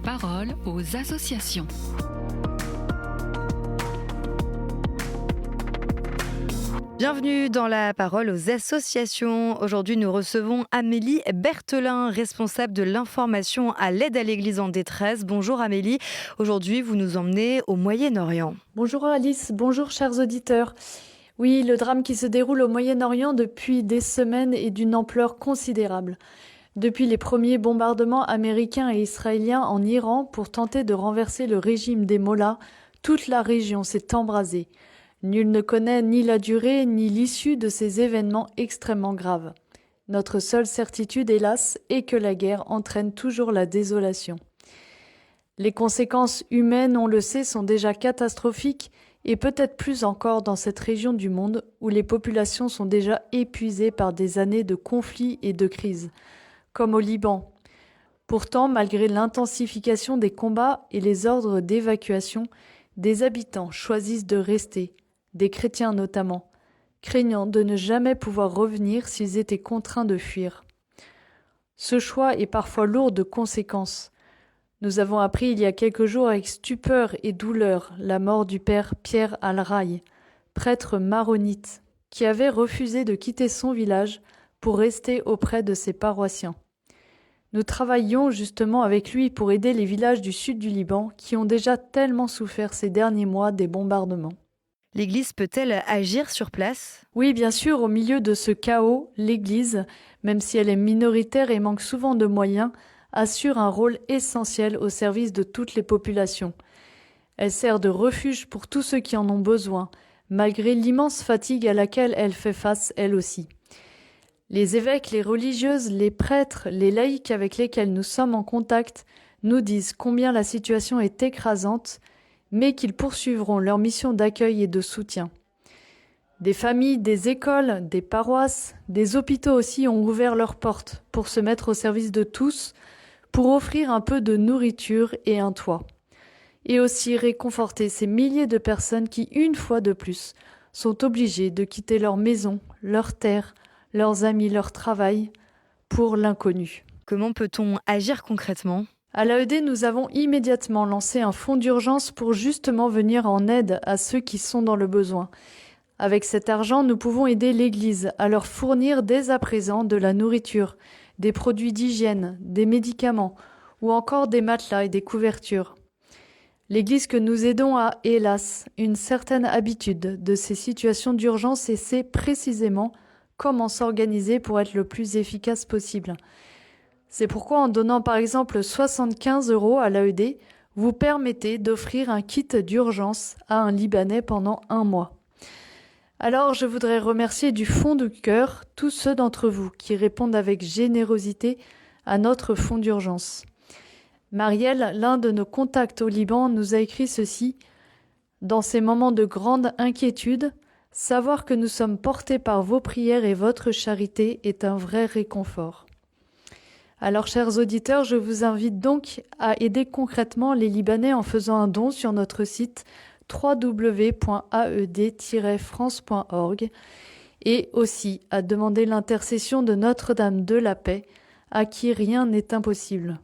parole aux associations. Bienvenue dans la parole aux associations. Aujourd'hui, nous recevons Amélie Berthelin, responsable de l'information à l'aide à l'Église en détresse. Bonjour Amélie. Aujourd'hui, vous nous emmenez au Moyen-Orient. Bonjour Alice, bonjour chers auditeurs. Oui, le drame qui se déroule au Moyen-Orient depuis des semaines est d'une ampleur considérable. Depuis les premiers bombardements américains et israéliens en Iran pour tenter de renverser le régime des Mollahs, toute la région s'est embrasée. Nul ne connaît ni la durée ni l'issue de ces événements extrêmement graves. Notre seule certitude, hélas, est que la guerre entraîne toujours la désolation. Les conséquences humaines, on le sait, sont déjà catastrophiques et peut-être plus encore dans cette région du monde où les populations sont déjà épuisées par des années de conflits et de crises, comme au Liban. Pourtant, malgré l'intensification des combats et les ordres d'évacuation, des habitants choisissent de rester, des chrétiens notamment, craignant de ne jamais pouvoir revenir s'ils étaient contraints de fuir. Ce choix est parfois lourd de conséquences. Nous avons appris il y a quelques jours avec stupeur et douleur la mort du père Pierre Al-Raï, prêtre maronite, qui avait refusé de quitter son village pour rester auprès de ses paroissiens. Nous travaillons justement avec lui pour aider les villages du sud du Liban qui ont déjà tellement souffert ces derniers mois des bombardements. L'Église peut-elle agir sur place ? Oui, bien sûr, au milieu de ce chaos, l'Église, même si elle est minoritaire et manque souvent de moyens, assure un rôle essentiel au service de toutes les populations. Elle sert de refuge pour tous ceux qui en ont besoin, malgré l'immense fatigue à laquelle elle fait face elle aussi. Les évêques, les religieuses, les prêtres, les laïcs avec lesquels nous sommes en contact nous disent combien la situation est écrasante, mais qu'ils poursuivront leur mission d'accueil et de soutien. Des familles, des écoles, des paroisses, des hôpitaux aussi ont ouvert leurs portes pour se mettre au service de tous, pour offrir un peu de nourriture et un toit. Et aussi réconforter ces milliers de personnes qui, une fois de plus, sont obligées de quitter leur maison, leur terre, leurs amis, leur travail, pour l'inconnu. Comment peut-on agir concrètement ? À l'AED, nous avons immédiatement lancé un fonds d'urgence pour justement venir en aide à ceux qui sont dans le besoin. Avec cet argent, nous pouvons aider l'Église à leur fournir dès à présent de la nourriture, des produits d'hygiène, des médicaments ou encore des matelas et des couvertures. L'Église que nous aidons a, hélas, une certaine habitude de ces situations d'urgence et sait précisément comment s'organiser pour être le plus efficace possible. C'est pourquoi en donnant par exemple 75 € à l'AED, vous permettez d'offrir un kit d'urgence à un Libanais pendant 1 mois. Alors je voudrais remercier du fond du cœur tous ceux d'entre vous qui répondent avec générosité à notre fonds d'urgence. Marielle, l'un de nos contacts au Liban, nous a écrit ceci. Dans ces moments de grande inquiétude, savoir que nous sommes portés par vos prières et votre charité est un vrai réconfort. Alors, chers auditeurs, je vous invite donc à aider concrètement les Libanais en faisant un don sur notre site www.aed-france.org et aussi à demander l'intercession de Notre-Dame de la Paix, à qui rien n'est impossible.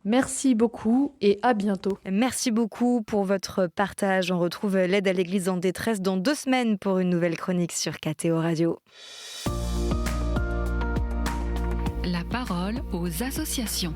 Merci beaucoup et à bientôt. Merci beaucoup pour votre partage. On retrouve l'aide à l'Église en détresse dans 2 semaines pour une nouvelle chronique sur KTO Radio. La parole aux associations.